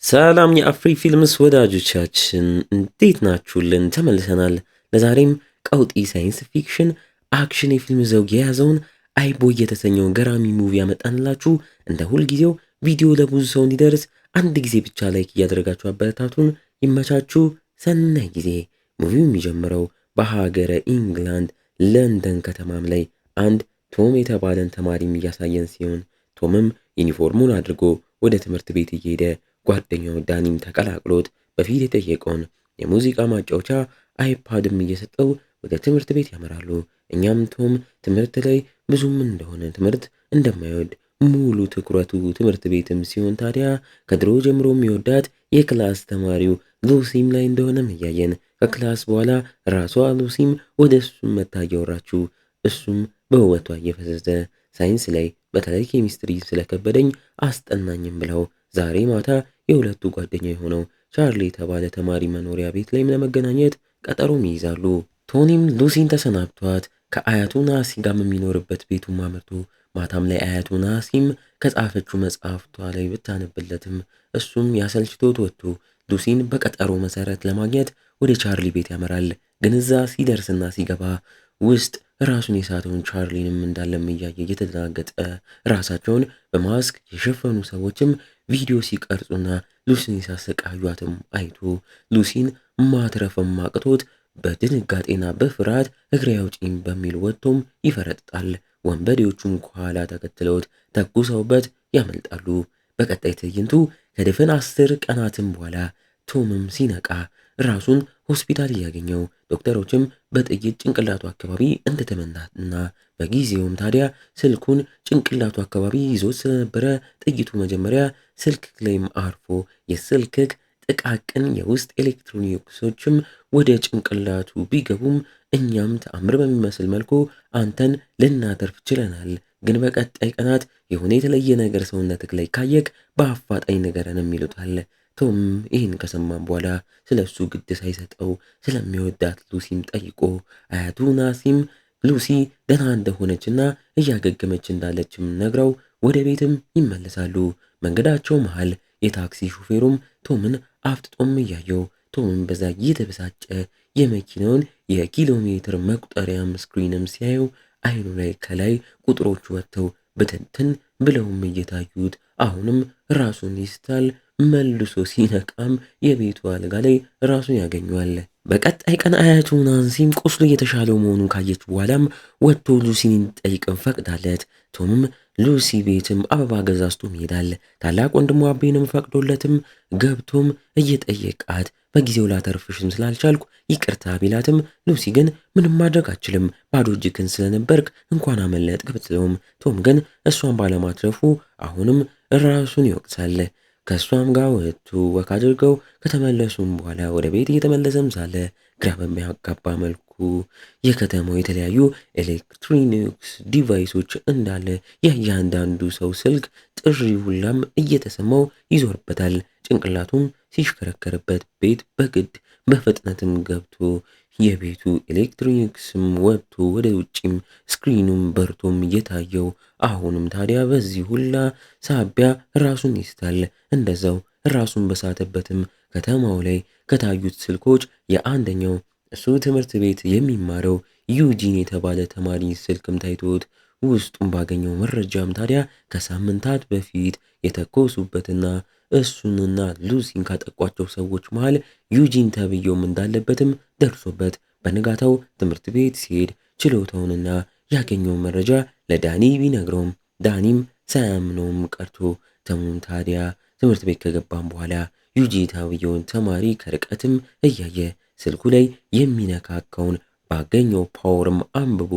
ሰላም የአፍሪ ፊልምስ ወዳጆቻችን እንዴት ናችሁልን? ተመልሰናል። ለዛሬም ቀውጢ ሳይንስ ፊክሽን አክሽን የፊልም ዘውግ የያዘውን አይቦይ የተሰኘውን ገራሚ ሙቪ ያመጣንላችሁ። እንደ ሁልጊዜው ቪዲዮ ለብዙ ሰው እንዲደርስ አንድ ጊዜ ብቻ ላይክ እያደረጋችሁ አበረታቱን። ይመቻችሁ። ሰናይ ጊዜ። ሙቪው የሚጀምረው በሀገረ ኢንግላንድ ለንደን ከተማም ላይ አንድ ቶም የተባለን ተማሪም እያሳየን ሲሆን ቶምም ዩኒፎርሙን አድርጎ ወደ ትምህርት ቤት እየሄደ ጓደኛው ዳኒም ተቀላቅሎት በፊት የጠየቀውን የሙዚቃ ማጫወቻ አይፓድም እየሰጠው ወደ ትምህርት ቤት ያመራሉ። እኛም ቶም ትምህርት ላይ ብዙም እንደሆነ ትምህርት እንደማይወድ ሙሉ ትኩረቱ ትምህርት ቤትም ሲሆን ታዲያ ከድሮ ጀምሮ የሚወዳት የክላስ ተማሪው ሉሲም ላይ እንደሆነም እያየን ከክላስ በኋላ ራሷ ሉሲም ወደ እሱም መታ እያወራችሁ እሱም በውበቷ እየፈዘዘ ሳይንስ ላይ በተለይ ኬሚስትሪ ስለከበደኝ አስጠናኝም ብለው ዛሬ ማታ የሁለቱ ጓደኛ የሆነው ቻርሊ የተባለ ተማሪ መኖሪያ ቤት ላይ ለመገናኘት ቀጠሮም ይይዛሉ። ቶኒም ሉሲን ተሰናብቷት ከአያቱ ናሲ ጋር የሚኖርበት ቤቱን አመርቶ ማታም ላይ አያቱ ናሲም ከጻፈችው መጽሐፍቷ ላይ ብታነብለትም እሱም ያሰልችቶት ወጥቶ ሉሲን በቀጠሮ መሰረት ለማግኘት ወደ ቻርሊ ቤት ያመራል። ግን እዛ ሲደርስና ሲገባ ውስጥ ራሱን የሳተውን ቻርሊንም እንዳለም እያየ እየተደናገጠ ራሳቸውን በማስክ የሸፈኑ ሰዎችም ቪዲዮ ሲቀርጹና ሉሲን ሲያሰቃዩአትም አይቶ ሉሲን ማትረፍም አቅቶት በድንጋጤና በፍርሃት እግሬ አውጪኝ በሚል ወጥቶም ይፈረጥጣል። ወንበዴዎቹም ከኋላ ተከትለውት ተኩሰውበት ያመልጣሉ። በቀጣይ ትዕይንቱ ከድፍን 10 ቀናትም በኋላ ቶምም ሲነቃ ራሱን ሆስፒታል እያገኘው ዶክተሮችም በጥይት ጭንቅላቱ አካባቢ እንደተመታና በጊዜውም ታዲያ ስልኩን ጭንቅላቱ አካባቢ ይዞት ስለነበረ ጥይቱ መጀመሪያ ስልክ ላይም አርፎ የስልክክ ጥቃቅን የውስጥ ኤሌክትሮኒክሶችም ወደ ጭንቅላቱ ቢገቡም እኛም ተአምር በሚመስል መልኩ አንተን ልናተርፍ ችለናል። ግን በቀጣይ ቀናት የሆነ የተለየ ነገር ሰውነትክ ላይ ካየክ በአፋጣኝ ነገረንም ይሉታል። ቶም ይህን ከሰማም በኋላ ስለሱ ግድ ሳይሰጠው ስለሚወዳት ሉሲም ጠይቆ አያቱ ናሲም ሉሲ ደህና እንደሆነችና እያገገመች እንዳለችም ነግረው ወደ ቤትም ይመለሳሉ። መንገዳቸው መሃል የታክሲ ሹፌሩም ቶምን አፍጥጦም እያየው ቶምን በዛ እየተበሳጨ የመኪናውን የኪሎ ሜትር መቁጠሪያም ስክሪንም ሲያየው አይኑ ላይ ከላይ ቁጥሮቹ ወጥተው በትንትን ብለውም እየታዩት አሁንም ራሱን ይስታል። መልሶ ሲነቃም የቤቱ አልጋ ላይ ራሱን ያገኘዋል። በቀጣይ ቀን አያቱ ናንሲም ቁስሉ እየተሻለው መሆኑን ካየች በኋላም ወጥቶ ሉሲን እንዲጠይቅም ፈቅዳለት ቶምም ሉሲ ቤትም አበባ ገዛዝቶም ይሄዳል። ታላቅ ወንድሙ አቤንም ፈቅዶለትም ገብቶም እየጠየቃት በጊዜው ላተርፍሽም ስላልቻልኩ ይቅርታ ቢላትም ሉሲ ግን ምንም ማድረግ አችልም ባዶ እጅክን ስለነበርክ እንኳን አመለጥክ ብትለውም ቶም ግን እሷን ባለማትረፉ አሁንም ራሱን ይወቅሳል። ከእሷም ጋር ወጥቶ ወክ አድርገው ከተመለሱም በኋላ ወደ ቤት እየተመለሰም ሳለ ግራ በሚያጋባ መልኩ የከተማው የተለያዩ ኤሌክትሮኒክስ ዲቫይሶች እንዳለ የእያንዳንዱ ሰው ስልክ ጥሪ ሁላም እየተሰማው ይዞርበታል። ጭንቅላቱም ሲሽከረከርበት ቤት በግድ በፍጥነትም ገብቶ የቤቱ ኤሌክትሮኒክስም ወጥቶ ወደ ውጪም ስክሪኑም በርቶም እየታየው አሁንም ታዲያ በዚህ ሁላ ሳቢያ ራሱን ይስታል። እንደዛው ራሱን በሳተበትም ከተማው ላይ ከታዩት ስልኮች የአንደኛው እሱ ትምህርት ቤት የሚማረው ዩጂን የተባለ ተማሪ ስልክም ታይቶት ውስጡም ባገኘው መረጃም ታዲያ ከሳምንታት በፊት የተኮሱበትና እሱንና ሉሲን ካጠቋቸው ሰዎች መሃል ዩጂን ተብየውም እንዳለበትም ደርሶበት በንጋታው ትምህርት ቤት ሲሄድ ችሎታውንና ያገኘውን መረጃ ለዳኒ ቢነግረውም ዳኒም ሳያምነውም ቀርቶ ተሙን ታዲያ ትምህርት ቤት ከገባም በኋላ ዩጂ ተብየውን ተማሪ ከርቀትም እያየ ስልኩ ላይ የሚነካካውን ባገኘው ፓወርም አንብቦ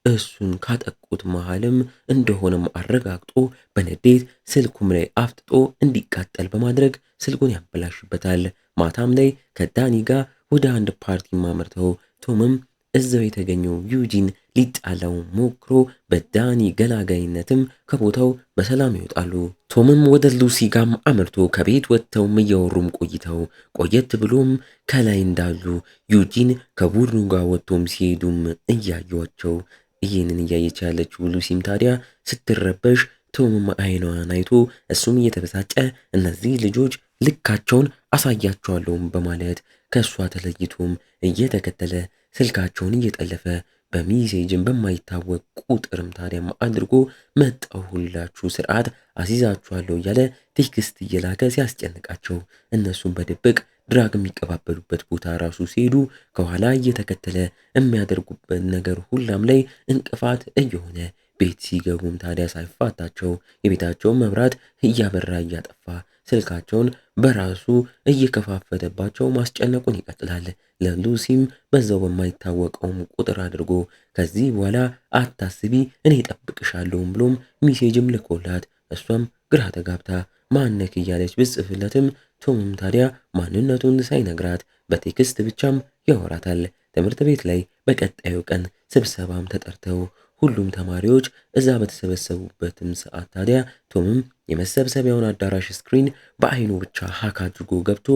እሱን ካጠቁት መሃልም እንደሆነም አረጋግጦ በንዴት ስልኩም ላይ አፍጥጦ እንዲቃጠል በማድረግ ስልኩን ያበላሽበታል። ማታም ላይ ከዳኒ ጋር ወደ አንድ ፓርቲ ማመርተው ቶምም እዛው የተገኘው ዩጂን ሊጣላው ሞክሮ በዳኒ ገላጋይነትም ከቦታው በሰላም ይወጣሉ። ቶምም ወደ ሉሲ ጋም አመርቶ ከቤት ወጥተውም እያወሩም ቆይተው ቆየት ብሎም ከላይ እንዳሉ ዩጂን ከቡድኑ ጋር ወጥቶም ሲሄዱም እያዩቸው ይህንን እያየች ያለችው ሉሲም ታዲያ ስትረበሽ ቶምም አይኗን አይቶ እሱም እየተበሳጨ እነዚህ ልጆች ልካቸውን አሳያቸዋለሁም በማለት ከእሷ ተለይቶም እየተከተለ ስልካቸውን እየጠለፈ በሚሴጅን በማይታወቅ ቁጥርም ታዲያም አድርጎ መጣሁላችሁ ስርዓት አስይዛችኋለሁ እያለ ቴክስት እየላከ ሲያስጨንቃቸው እነሱም በድብቅ ድራግ የሚቀባበሉበት ቦታ ራሱ ሲሄዱ ከኋላ እየተከተለ የሚያደርጉበት ነገር ሁላም ላይ እንቅፋት እየሆነ ቤት ሲገቡም ታዲያ ሳይፋታቸው የቤታቸውን መብራት እያበራ እያጠፋ ስልካቸውን በራሱ እየከፋፈተባቸው ማስጨነቁን ይቀጥላል። ለሉሲም በዛው በማይታወቀውም ቁጥር አድርጎ ከዚህ በኋላ አታስቢ እኔ ጠብቅሻለሁም ብሎም ሚሴጅም ልኮላት እሷም ግራ ተጋብታ ማነክ እያለች ብጽፍለትም ቶምም ታዲያ ማንነቱን ሳይነግራት በቴክስት ብቻም ያወራታል። ትምህርት ቤት ላይ በቀጣዩ ቀን ስብሰባም ተጠርተው ሁሉም ተማሪዎች እዛ በተሰበሰቡበትም ሰዓት ታዲያ ቶምም የመሰብሰቢያውን አዳራሽ ስክሪን በአይኑ ብቻ ሀክ አድርጎ ገብቶ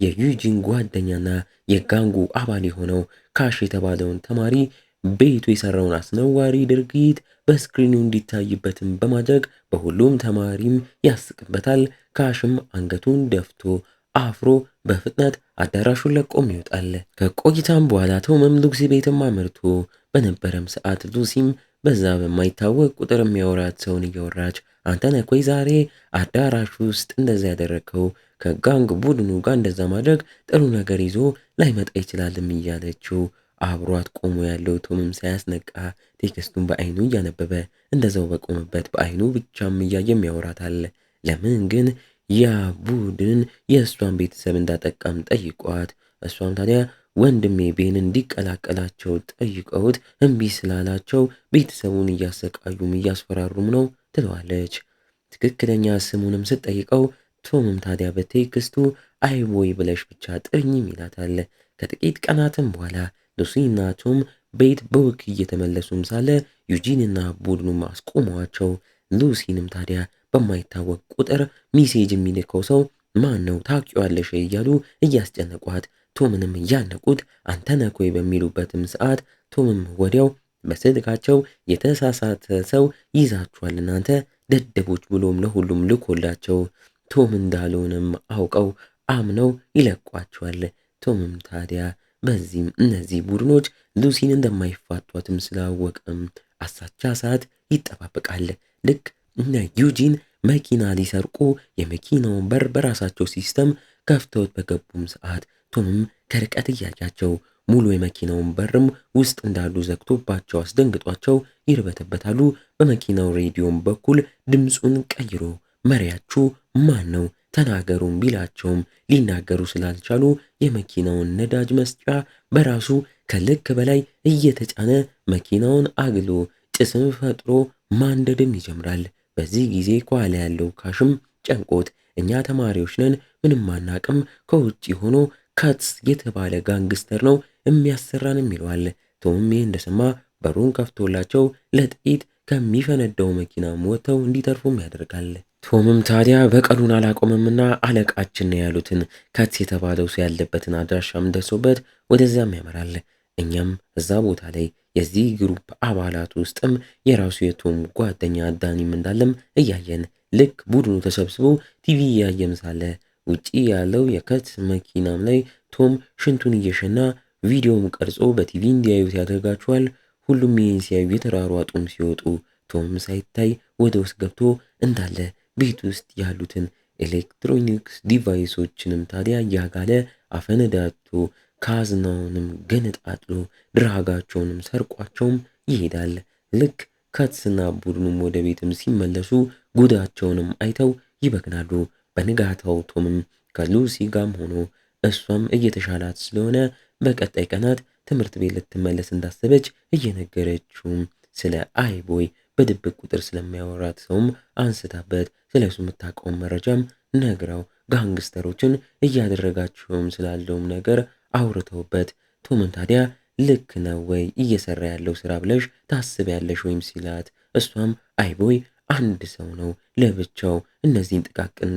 የዩጂን ጓደኛና የጋንጉ አባል የሆነው ካሽ የተባለውን ተማሪ ቤቱ የሰራውን አስነዋሪ ድርጊት በስክሪኑ እንዲታይበትም በማድረግ በሁሉም ተማሪም ያስቅበታል። ካሽም አንገቱን ደፍቶ አፍሮ በፍጥነት አዳራሹን ለቆም ይወጣል። ከቆይታም በኋላ ቶምም ሉሲ ቤትም አመርቶ በነበረም ሰዓት ሉሲም በዛ በማይታወቅ ቁጥር የሚያወራት ሰውን እያወራች አንተ ነህ ወይ ዛሬ አዳራሽ ውስጥ እንደዛ ያደረግከው? ከጋንግ ቡድኑ ጋር እንደዛ ማድረግ ጥሩ ነገር ይዞ ላይመጣ ይችላልም እያለችው አብሯት ቆሞ ያለው ቶምም ሳያስነቃ ቴክስቱን በአይኑ እያነበበ እንደዛው በቆመበት በአይኑ ብቻም እያየም ያወራታል። ለምን ግን ያ ቡድን የእሷን ቤተሰብ እንዳጠቃም ጠይቋት እሷም ታዲያ ወንድሜ ቤን እንዲቀላቀላቸው ጠይቀውት እምቢ ስላላቸው ቤተሰቡን እያሰቃዩም እያስፈራሩም ነው ትለዋለች። ትክክለኛ ስሙንም ስትጠይቀው ቶምም ታዲያ በቴክስቱ አይቦይ ብለሽ ብቻ ጥሪኝም ይላታል። ከጥቂት ቀናትም በኋላ ሉሲና ቶም ቤት በውክ እየተመለሱም ሳለ ዩጂንና ቡድኑም አስቆመዋቸው። ሉሲንም ታዲያ በማይታወቅ ቁጥር ሚሴጅ የሚልከው ሰው ማን ነው ታውቂዋለሽ እያሉ እያስጨነቋት ቶምንም እያነቁት አንተ ነህ ወይ በሚሉበትም ሰዓት ቶምም ወዲያው በስልካቸው የተሳሳተ ሰው ይዛችኋል እናንተ ደደቦች ብሎም ለሁሉም ልኮላቸው ቶም እንዳልሆነም አውቀው አምነው ይለቋቸዋል። ቶምም ታዲያ በዚህም እነዚህ ቡድኖች ሉሲን እንደማይፋቷትም ስላወቀም አሳቻ ሰዓት ይጠባበቃል። ልክ እነ ዩጂን መኪና ሊሰርቁ የመኪናውን በር በራሳቸው ሲስተም ከፍተውት በገቡም ሰዓት ቶምም ከርቀት እያያቸው ሙሉ የመኪናውን በርም ውስጥ እንዳሉ ዘግቶባቸው አስደንግጧቸው ይርበተበታሉ። በመኪናው ሬዲዮም በኩል ድምፁን ቀይሮ መሪያችሁ ማን ነው ተናገሩም ቢላቸውም ሊናገሩ ስላልቻሉ የመኪናውን ነዳጅ መስጫ በራሱ ከልክ በላይ እየተጫነ መኪናውን አግሎ ጭስም ፈጥሮ ማንደድም ይጀምራል። በዚህ ጊዜ ከኋላ ያለው ካሽም ጨንቆት እኛ ተማሪዎች ነን ምንም አናቅም፣ ከውጭ ሆኖ ካትስ የተባለ ጋንግስተር ነው የሚያሰራንም ይለዋል። ቶምም ይህ እንደሰማ በሩን ከፍቶላቸው ለጥቂት ከሚፈነዳው መኪናም ወጥተው እንዲተርፉም ያደርጋል። ቶምም ታዲያ በቀሉን አላቆመምና አለቃችን ነው ያሉትን ካትስ የተባለው ሰው ያለበትን አድራሻም ደርሶበት ወደዚያም ያመራል። እኛም እዛ ቦታ ላይ የዚህ ግሩፕ አባላት ውስጥም የራሱ የቶም ጓደኛ ዳኒም እንዳለም እያየን ልክ ቡድኑ ተሰብስቦ ቲቪ እያየም ሳለ ውጪ ያለው የካትስ መኪናም ላይ ቶም ሽንቱን እየሸና ቪዲዮም ቀርጾ በቲቪ እንዲያዩት ያደርጋቸዋል። ሁሉም ይህን ሲያዩ የተራሯጡም ሲወጡ ቶም ሳይታይ ወደ ውስጥ ገብቶ እንዳለ ቤት ውስጥ ያሉትን ኤሌክትሮኒክስ ዲቫይሶችንም ታዲያ እያጋለ አፈነዳቶ ካዝናውንም ገነጣጥሎ ድራጋቸውንም ሰርቋቸውም ይሄዳል። ልክ ካትስና ቡድኑም ወደ ቤትም ሲመለሱ ጉዳቸውንም አይተው ይበግናሉ። በንጋታው ቶምም ከሉሲ ጋም ሆኖ እሷም እየተሻላት ስለሆነ በቀጣይ ቀናት ትምህርት ቤት ልትመለስ እንዳሰበች እየነገረችውም ስለ አይቦይ በድብቅ ቁጥር ስለሚያወራት ሰውም አንስታበት ስለሱ የምታውቀውን መረጃም ነግራው ጋንግስተሮችን እያደረጋቸውም ስላለውም ነገር አውርተውበት ቶምን ታዲያ ልክ ነው ወይ እየሰራ ያለው ስራ ብለሽ ታስቢያለሽ ወይም ሲላት እሷም አይቦይ አንድ ሰው ነው ለብቻው እነዚህን ጥቃቅን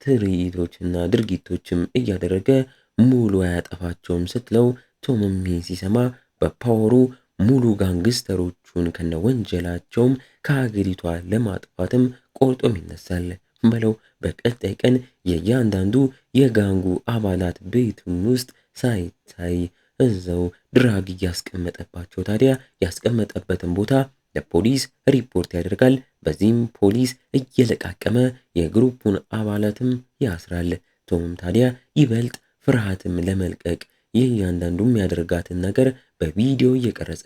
ትርኢቶችና ድርጊቶችም እያደረገ ሙሉ አያጠፋቸውም ስትለው ቶምም ይህን ሲሰማ በፓወሩ ሙሉ ጋንግስተሮቹን ከነወንጀላቸውም ከሀገሪቷ ለማጥፋትም ቆርጦም ይነሳል። በለው በቀጣይ ቀን የእያንዳንዱ የጋንጉ አባላት ቤቱን ውስጥ ሳይታይ እዛው ድራግ እያስቀመጠባቸው ታዲያ ያስቀመጠበትን ቦታ ለፖሊስ ሪፖርት ያደርጋል። በዚህም ፖሊስ እየለቃቀመ የግሩፑን አባላትም ያስራል። ቶምም ታዲያ ይበልጥ ፍርሃትም ለመልቀቅ የእያንዳንዱ የሚያደርጋትን ነገር በቪዲዮ እየቀረጸ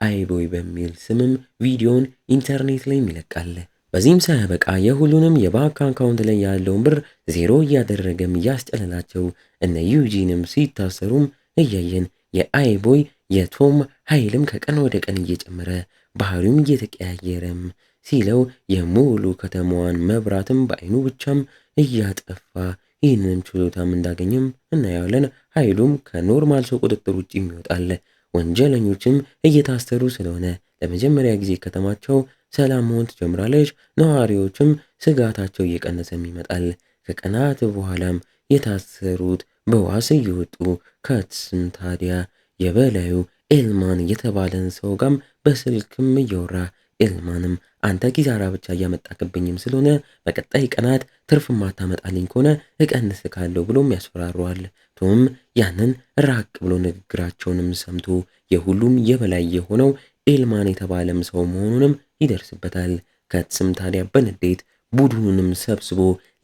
አይቦይ በሚል ስምም ቪዲዮን ኢንተርኔት ላይ ይለቃል። በዚህም ሳያበቃ የሁሉንም የባንክ አካውንት ላይ ያለውን ብር ዜሮ እያደረገም እያስጨለላቸው እነ ዩጂንም ሲታሰሩም እያየን የአይቦይ የቶም ኃይልም ከቀን ወደ ቀን እየጨመረ ባህሪውም እየተቀያየረም ሲለው የሙሉ ከተማዋን መብራትም በአይኑ ብቻም እያጠፋ ይህንን ችሎታም እንዳገኘም እናየዋለን። ኃይሉም ከኖርማል ሰው ቁጥጥር ውጭ ይወጣል። ወንጀለኞችም እየታሰሩ ስለሆነ ለመጀመሪያ ጊዜ ከተማቸው ሰላም መሆን ትጀምራለች። ነዋሪዎችም ስጋታቸው እየቀነሰም ይመጣል። ከቀናት በኋላም የታሰሩት በዋስ እየወጡ ከትስም ታዲያ የበላዩ ኤልማን የተባለን ሰው ጋም በስልክም እያወራ ኤልማንም አንተ ኪሳራ ብቻ እያመጣክብኝም ስለሆነ በቀጣይ ቀናት ትርፍ ማታመጣልኝ ከሆነ እቀንስካለሁ ብሎም ያስፈራረዋል። ቶም ያንን ራቅ ብሎ ንግግራቸውንም ሰምቶ የሁሉም የበላይ የሆነው ኤልማን የተባለም ሰው መሆኑንም ይደርስበታል። ከትስም ታዲያ በንዴት ቡድኑንም ሰብስቦ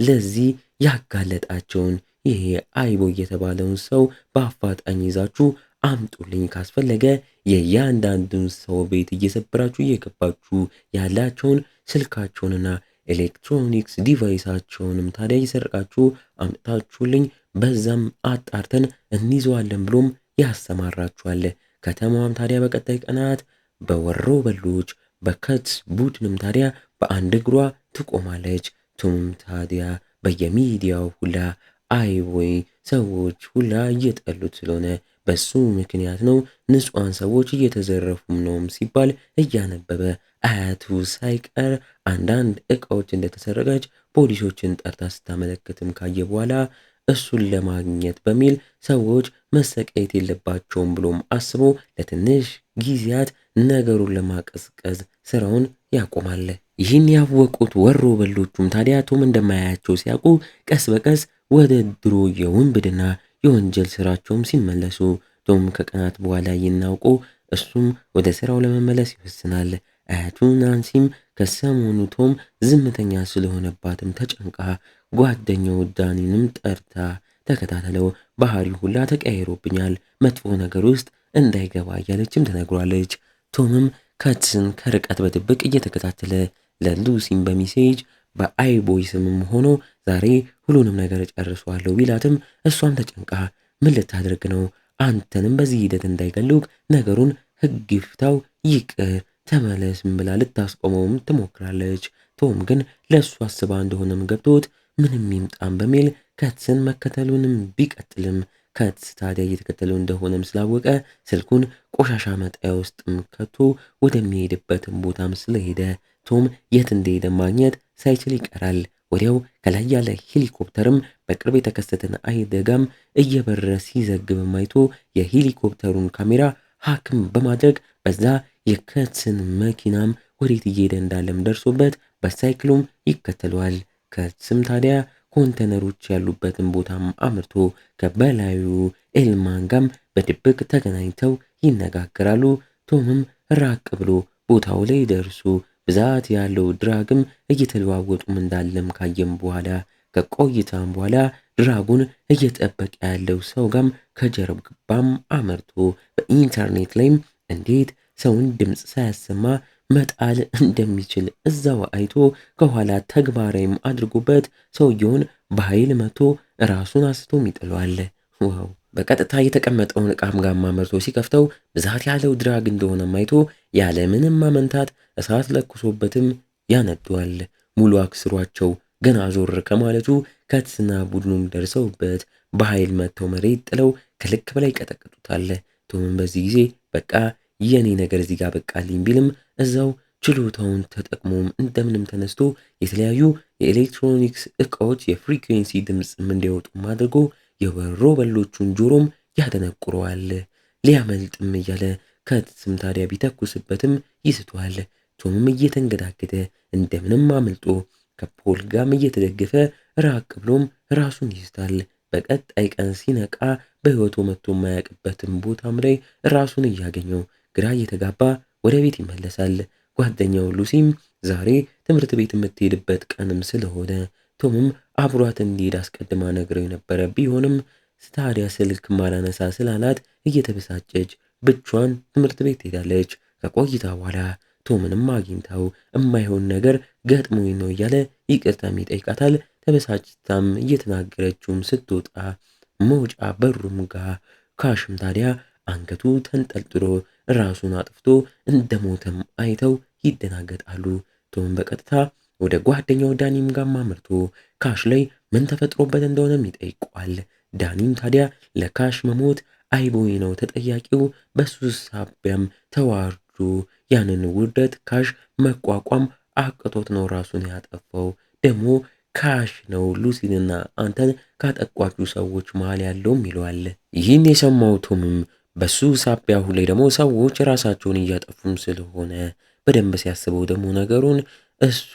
ለዚህ ያጋለጣቸውን ይሄ አይቦይ የተባለውን ሰው በአፋጣኝ ይዛችሁ አምጡልኝ፣ ካስፈለገ የእያንዳንዱን ሰው ቤት እየሰበራችሁ እየገባችሁ ያላቸውን ስልካቸውንና ኤሌክትሮኒክስ ዲቫይሳቸውንም ታዲያ እየሰርቃችሁ አምጥታችሁልኝ በዛም አጣርተን እንይዘዋለን ብሎም ያሰማራችኋል። ከተማዋም ታዲያ በቀጣይ ቀናት በወሮ በሎች በከትስ ቡድንም ታዲያ በአንድ እግሯ ትቆማለች። ቶም ታዲያ በየሚዲያው ሁላ አይቦይ ሰዎች ሁላ እየጠሉት ስለሆነ በሱ ምክንያት ነው ንጹሃን ሰዎች እየተዘረፉም ነውም ሲባል እያነበበ አያቱ ሳይቀር አንዳንድ እቃዎች እንደተሰረቀች ፖሊሶችን ጠርታ ስታመለክትም ካየ በኋላ እሱን ለማግኘት በሚል ሰዎች መሰቃየት የለባቸውም ብሎም አስቦ ለትንሽ ጊዜያት ነገሩን ለማቀዝቀዝ ስራውን ያቆማል። ይህን ያወቁት ወሮ በሎቹም ታዲያ ቶም እንደማያያቸው ሲያውቁ ቀስ በቀስ ወደ ድሮ የውንብድና የወንጀል ስራቸውም ሲመለሱ ቶም ከቀናት በኋላ ይናውቁ እሱም ወደ ስራው ለመመለስ ይወስናል። አያቱ ናንሲም ከሰሞኑ ቶም ዝምተኛ ስለሆነባትም ተጨንቃ ጓደኛው ዳኒንም ጠርታ ተከታተለው፣ ባህሪው ሁላ ተቀያይሮብኛል፣ መጥፎ ነገር ውስጥ እንዳይገባ እያለችም ትነግሯለች። ቶምም ከትስን ከርቀት በድብቅ እየተከታተለ ለሉሲም በሚሴጅ በአይቦይ ስምም ሆኖ ዛሬ ሁሉንም ነገር ጨርሷለሁ ቢላትም እሷም ተጨንቃ ምን ልታደርግ ነው? አንተንም በዚህ ሂደት እንዳይገሉክ ነገሩን ህግ ይፍታው፣ ይቅር ተመለስም ብላ ልታስቆመውም ትሞክራለች። ቶም ግን ለእሱ አስባ እንደሆነም ገብቶት ምንም ይምጣም በሚል ከትስን መከተሉንም ቢቀጥልም ከትስ ታዲያ እየተከተለው እንደሆነም ስላወቀ ስልኩን ቆሻሻ መጣያ ውስጥም ከቶ ወደሚሄድበትም ቦታም ስለሄደ ቶም የት እንደሄደ ማግኘት ሳይችል ይቀራል። ወዲያው ከላይ ያለ ሄሊኮፕተርም በቅርብ የተከሰተን አደጋም እየበረረ ሲዘግብም አይቶ የሄሊኮፕተሩን ካሜራ ሀክም በማድረግ በዛ የከትስን መኪናም ወዴት እየሄደ እንዳለም ደርሶበት በሳይክሉም ይከተለዋል። ከትስም ታዲያ ኮንቴነሮች ያሉበትን ቦታም አምርቶ ከበላዩ ኤልማን ጋም በድብቅ ተገናኝተው ይነጋገራሉ። ቶምም ራቅ ብሎ ቦታው ላይ ደርሶ ብዛት ያለው ድራግም እየተለዋወጡም እንዳለም ካየም በኋላ ከቆይታም በኋላ ድራጉን እየጠበቀ ያለው ሰው ጋም ከጀርባም አመርቶ በኢንተርኔት ላይም እንዴት ሰውን ድምፅ ሳያሰማ መጣል እንደሚችል እዛው አይቶ ከኋላ ተግባራዊም አድርጎበት ሰውየውን በኃይል መቶ ራሱን አስቶም ይጥለዋል። ዋው! በቀጥታ የተቀመጠውን ዕቃም ጋማ መርቶ ሲከፍተው ብዛት ያለው ድራግ እንደሆነም አይቶ ያለ ምንም ማመንታት እሳት ለኩሶበትም ያነደዋል። ሙሉ አክስሯቸው ገና ዞር ከማለቱ ከትስና ቡድኑም ደርሰውበት በኃይል መተው መሬት ጥለው ከልክ በላይ ቀጠቅጡታል። ቶምም በዚህ ጊዜ በቃ የኔ ነገር እዚህ ጋር በቃልኝ ቢልም እዛው ችሎታውን ተጠቅሞም እንደምንም ተነስቶ የተለያዩ የኤሌክትሮኒክስ ዕቃዎች የፍሪኩዌንሲ ድምፅም እንዲያወጡም አድርጎ የወሮ በሎቹን ጆሮም ያደነቁረዋል። ሊያመልጥም እያለ ከትስም ታዲያ ቢተኩስበትም ይስተዋል። ቶምም እየተንገዳገደ እንደምንም አምልጦ ከፖል ጋርም እየተደገፈ ራቅ ብሎም ራሱን ይስታል። በቀጣይ ቀን ሲነቃ በሕይወቱ መጥቶ የማያውቅበትም ቦታም ላይ ራሱን እያገኘው ግራ እየተጋባ ወደ ቤት ይመለሳል። ጓደኛው ሉሲም ዛሬ ትምህርት ቤት የምትሄድበት ቀንም ስለሆነ ቶምም አብሯት እንዲሄድ አስቀድማ ነግረው የነበረ ቢሆንም ታዲያ ስልክ ማላነሳ ስላላት እየተበሳጨች ብቻዋን ትምህርት ቤት ትሄዳለች። ከቆይታ በኋላ ቶምንም አግኝታው እማይሆን ነገር ገጥሞኝ ነው እያለ ይቅርታም ይጠይቃታል። ተበሳጭታም እየተናገረችውም ስትወጣ መውጫ በሩም ጋር ካሽም ታዲያ አንገቱ ተንጠልጥሎ ራሱን አጥፍቶ እንደሞተም አይተው ይደናገጣሉ። ቶም በቀጥታ ወደ ጓደኛው ዳኒም ጋር አምርቶ ካሽ ላይ ምን ተፈጥሮበት እንደሆነም ይጠይቀዋል። ዳኒም ታዲያ ለካሽ መሞት አይቦይ ነው ተጠያቂው፣ በሱ ሳቢያም ተዋርዶ ያንን ውርደት ካሽ መቋቋም አቅቶት ነው ራሱን ያጠፋው። ደግሞ ካሽ ነው ሉሲንና አንተን ካጠቋችሁ ሰዎች መሃል ያለውም ይለዋል። ይህን የሰማው ቶምም በሱ ሳቢያ አሁን ላይ ደግሞ ሰዎች ራሳቸውን እያጠፉም ስለሆነ በደንብ ሲያስበው ደግሞ ነገሩን እሱ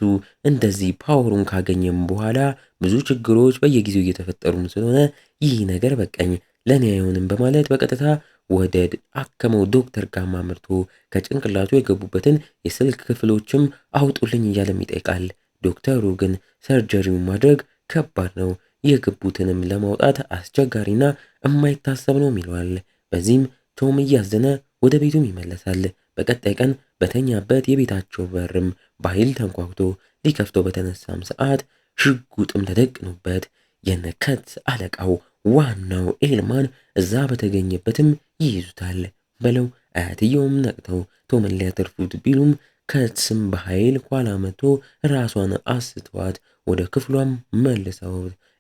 እንደዚህ ፓወሩን ካገኘም በኋላ ብዙ ችግሮች በየጊዜው እየተፈጠሩም ስለሆነ ይህ ነገር በቃኝ ለኔ አይሆንም በማለት በቀጥታ ወደ አከመው ዶክተር ጋር አምርቶ ከጭንቅላቱ የገቡበትን የስልክ ክፍሎችም አውጡልኝ እያለም ይጠይቃል። ዶክተሩ ግን ሰርጀሪውን ማድረግ ከባድ ነው፣ የገቡትንም ለማውጣት አስቸጋሪና የማይታሰብ ነው ይለዋል። በዚህም ቶም እያዘነ ወደ ቤቱም ይመለሳል። በቀጣይ ቀን በተኛበት የቤታቸው በርም በኃይል ተንኳኩቶ ሊከፍተው በተነሳም ሰዓት ሽጉጥም ተደቅኖበት የነከት አለቃው ዋናው ኤልማን እዛ በተገኘበትም ይይዙታል። በለው አያትየውም ነቅተው ቶምን ሊያተርፉት ቢሉም ከትስም በኃይል ኋላ መጥቶ ራሷን አስተዋት ወደ ክፍሏም መልሰው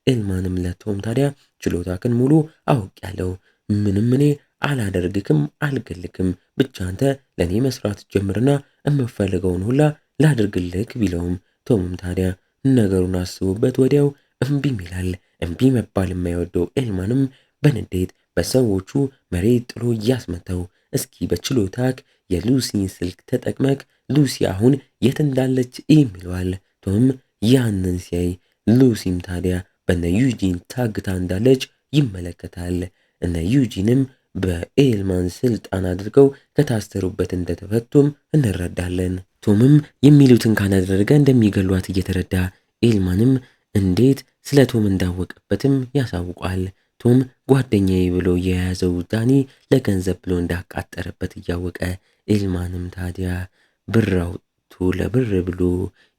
ኤልማንም ለቶም ታዲያ ችሎታክን ሙሉ አውቄያለሁ፣ ምንም እኔ አላደርግክም፣ አልገልክም፣ ብቻ አንተ ለኔ መስራት ጀምርና የምፈልገውን ሁላ ላድርግልክ ቢለውም ቶምም ታዲያ ነገሩን አስቦበት ወዲያው እምቢም ይላል። እምቢ መባል የማይወደው ኤልማንም በንዴት በሰዎቹ መሬት ጥሎ እያስመታው እስኪ በችሎታክ የሉሲን ስልክ ተጠቅመክ ሉሲ አሁን የት እንዳለች ይለዋል። ቶም ያንን ሲያይ ሉሲም ታዲያ በነ ዩጂን ታግታ እንዳለች ይመለከታል። እነ ዩጂንም በኤልማን ስልጣን አድርገው ከታሰሩበት እንደተፈቱም እንረዳለን። ቶምም የሚሉትን ካላደረገ እንደሚገሏት እየተረዳ ኤልማንም እንዴት ስለ ቶም እንዳወቀበትም ያሳውቋል። ቶም ጓደኛዬ ብሎ የያዘው ዳኒ ለገንዘብ ብሎ እንዳቃጠረበት እያወቀ ኤልማንም ታዲያ ብር አውጥቶ ለብር ብሎ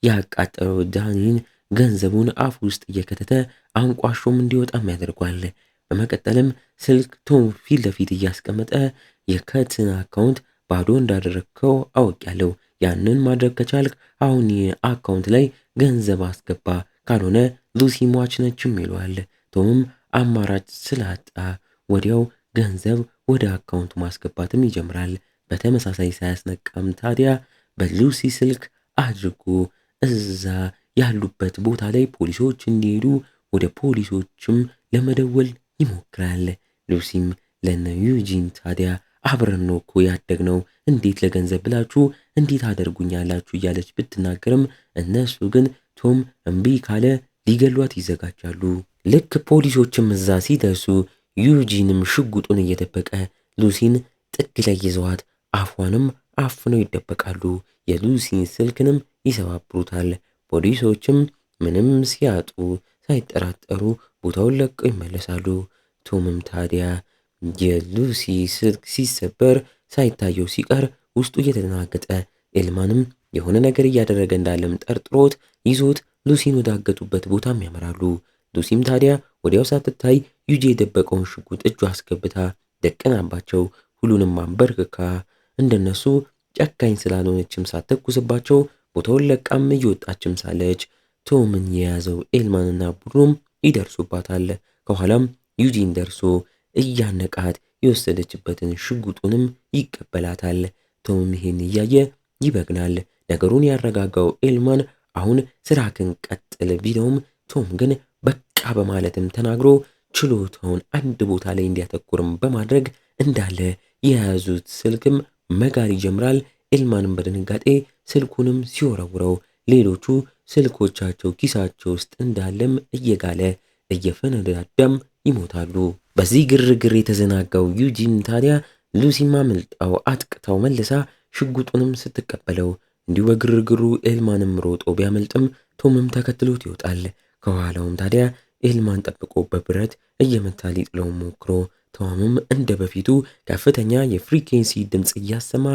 ያቃጠረው ዳኒን ገንዘቡን አፍ ውስጥ እየከተተ አንቋሾም እንዲወጣም ያደርጓል። በመቀጠልም ስልክ ቶም ፊት ለፊት እያስቀመጠ የከትን አካውንት ባዶ እንዳደረግከው አውቄያለሁ፣ ያንን ማድረግ ከቻልክ አሁን አካውንት ላይ ገንዘብ አስገባ፣ ካልሆነ ሉሲ ሟች ነችም ይለዋል። ቶምም አማራጭ ስላጣ ወዲያው ገንዘብ ወደ አካውንቱ ማስገባትም ይጀምራል። በተመሳሳይ ሳያስነቃም ታዲያ በሉሲ ስልክ አድርጎ እዛ ያሉበት ቦታ ላይ ፖሊሶች እንዲሄዱ ወደ ፖሊሶችም ለመደወል ይሞክራል። ሉሲም ለነ ዩጂን ታዲያ አብረን ነው እኮ ያደግነው፣ እንዴት ለገንዘብ ብላችሁ እንዴት አደርጉኛላችሁ እያለች ብትናገርም እነሱ ግን ቶም እምቢ ካለ ሊገሏት ይዘጋጃሉ። ልክ ፖሊሶችም እዛ ሲደርሱ ዩጂንም ሽጉጡን እየደበቀ ሉሲን ጥግ ላይ ይዘዋት አፏንም አፍነው ይደበቃሉ። የሉሲን ስልክንም ይሰባብሩታል። ፖሊሶችም ምንም ሲያጡ ሳይጠራጠሩ ቦታውን ለቀው ይመለሳሉ። ቶምም ታዲያ የሉሲ ስልክ ሲሰበር ሳይታየው ሲቀር ውስጡ እየተደናገጠ ኤልማንም የሆነ ነገር እያደረገ እንዳለም ጠርጥሮት ይዞት ሉሲን ወዳገቱበት ቦታም ያመራሉ። ሉሲም ታዲያ ወዲያው ሳትታይ ዩጂ የደበቀውን ሽጉጥ እጁ አስገብታ ደቀናባቸው ሁሉንም አንበርክካ እንደነሱ ጨካኝ ስላልሆነችም ሳትተኩስባቸው ቦታውን ለቃም እየወጣችም ሳለች ቶምን የያዘው ኤልማንና ቡድኑም ይደርሱባታል። ከኋላም ዩጂን ደርሶ እያነቃት የወሰደችበትን ሽጉጡንም ይቀበላታል። ቶም ይሄን እያየ ይበግናል። ነገሩን ያረጋጋው ኤልማን አሁን ስራክን ቀጥል ቢለውም ቶም ግን በቃ በማለትም ተናግሮ ችሎታውን አንድ ቦታ ላይ እንዲያተኩርም በማድረግ እንዳለ የያዙት ስልክም መጋል ይጀምራል። ኤልማንም በድንጋጤ ስልኩንም ሲወረውረው ሌሎቹ ስልኮቻቸው ኪሳቸው ውስጥ እንዳለም እየጋለ እየፈነዳዳም ይሞታሉ። በዚህ ግርግር የተዘናጋው ዩጂን ታዲያ ሉሲን አምልጣው አጥቅታው መልሳ ሽጉጡንም ስትቀበለው እንዲሁ በግርግሩ ኤልማንም ሮጦ ቢያመልጥም ቶምም ተከትሎት ይወጣል። ከኋላውም ታዲያ ኤልማን ጠብቆ በብረት እየመታ ሊጥለው ሞክሮ ቶምም እንደ በፊቱ ከፍተኛ የፍሪኬንሲ ድምፅ እያሰማ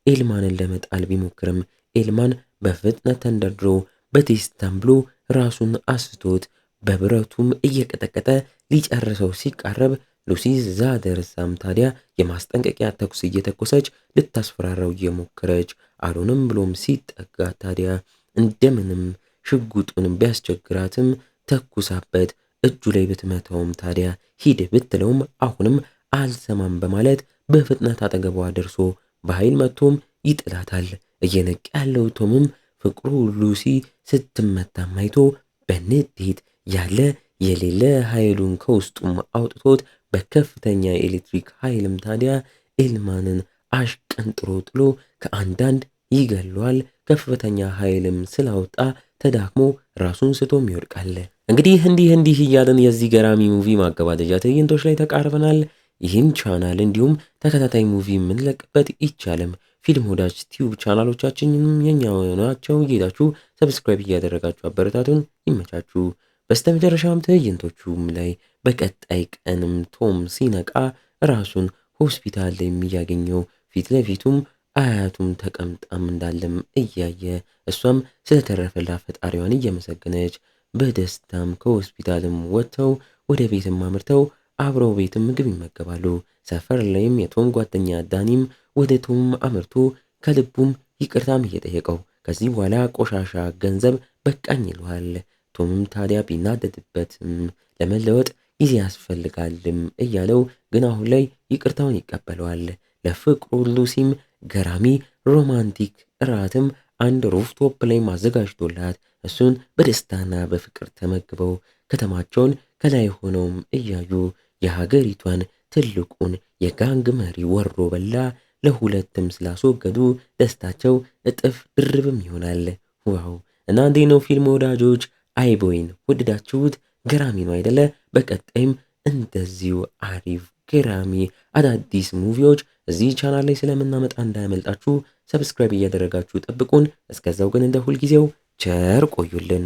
ኤልማንን ለመጣል ቢሞክርም ኤልማን በፍጥነት ተንደርድሮ በቴስታም ብሎ ራሱን አስቶት በብረቱም እየቀጠቀጠ ሊጨርሰው ሲቃረብ ሉሲ ዛደርሳም ታዲያ የማስጠንቀቂያ ተኩስ እየተኮሰች ልታስፈራራው እየሞከረች አልሆነም ብሎም ሲጠጋ ታዲያ እንደምንም ሽጉጡን ቢያስቸግራትም ተኩሳበት እጁ ላይ ብትመታውም ታዲያ ሂድ ብትለውም አሁንም አልሰማም በማለት በፍጥነት አጠገቧ ደርሶ በኃይል መቶም ይጥላታል። እየነቃ ያለው ቶምም ፍቅሩ ሉሲ ስትመታም አይቶ በንዴት ያለ የሌለ ኃይሉን ከውስጡም አውጥቶት በከፍተኛ ኤሌክትሪክ ኃይልም ታዲያ ኤልማንን አሽቀንጥሮ ጥሎ ከአንዳንድ ይገለዋል። ከፍተኛ ኃይልም ስላወጣ ተዳክሞ ራሱን ስቶም ይወድቃል። እንዲህ እያለን የዚህ ገራሚ ሙቪ ማገባደጃ ትዕይንቶች ላይ ተቃርበናል። ይህን ቻናል እንዲሁም ተከታታይ ሙቪ የምንለቅበት ይቻለም ፊልም ወዳጅ ቲዩብ ቻናሎቻችንም የኛ ናቸው። እየሄዳችሁ ሰብስክራይብ እያደረጋችሁ አበረታቱን። ይመቻችሁ። በስተመጨረሻም ትዕይንቶቹም ላይ በቀጣይ ቀንም ቶም ሲነቃ ራሱን ሆስፒታል ላይ የሚያገኘው ፊት ለፊቱም አያቱም ተቀምጣም እንዳለም እያየ እሷም ስለተረፈላ ፈጣሪዋን እየመሰገነች በደስታም ከሆስፒታልም ወጥተው ወደ ቤትም አምርተው አብረው ቤትም ምግብ ይመገባሉ። ሰፈር ላይም የቶም ጓደኛ ዳኒም ወደ ቶም አምርቶ ከልቡም ይቅርታም እየጠየቀው ከዚህ በኋላ ቆሻሻ ገንዘብ በቃኝ ይለዋል። ቶምም ታዲያ ቢናደድበትም ለመለወጥ ጊዜ ያስፈልጋልም እያለው ግን አሁን ላይ ይቅርታውን ይቀበለዋል። ለፍቅሩ ሉሲም ገራሚ ሮማንቲክ እራትም አንድ ሩፍቶፕ ላይ ማዘጋጅቶላት እሱን በደስታና በፍቅር ተመግበው ከተማቸውን ከላይ ሆነውም እያዩ የሀገሪቷን ትልቁን የጋንግ መሪ ወሮ በላ ለሁለትም ስላስወገዱ ደስታቸው እጥፍ ድርብም ይሆናል። ዋው! እና እንዴት ነው ፊልም ወዳጆች? አይቦይን ወደዳችሁት? ገራሚ ነው አይደለ? በቀጣይም እንደዚሁ አሪፍ ገራሚ አዳዲስ ሙቪዎች እዚህ ቻናል ላይ ስለምናመጣ እንዳያመልጣችሁ ሰብስክራይብ እያደረጋችሁ ጠብቁን። እስከዛው ግን እንደ ሁልጊዜው ቸር ቆዩልን።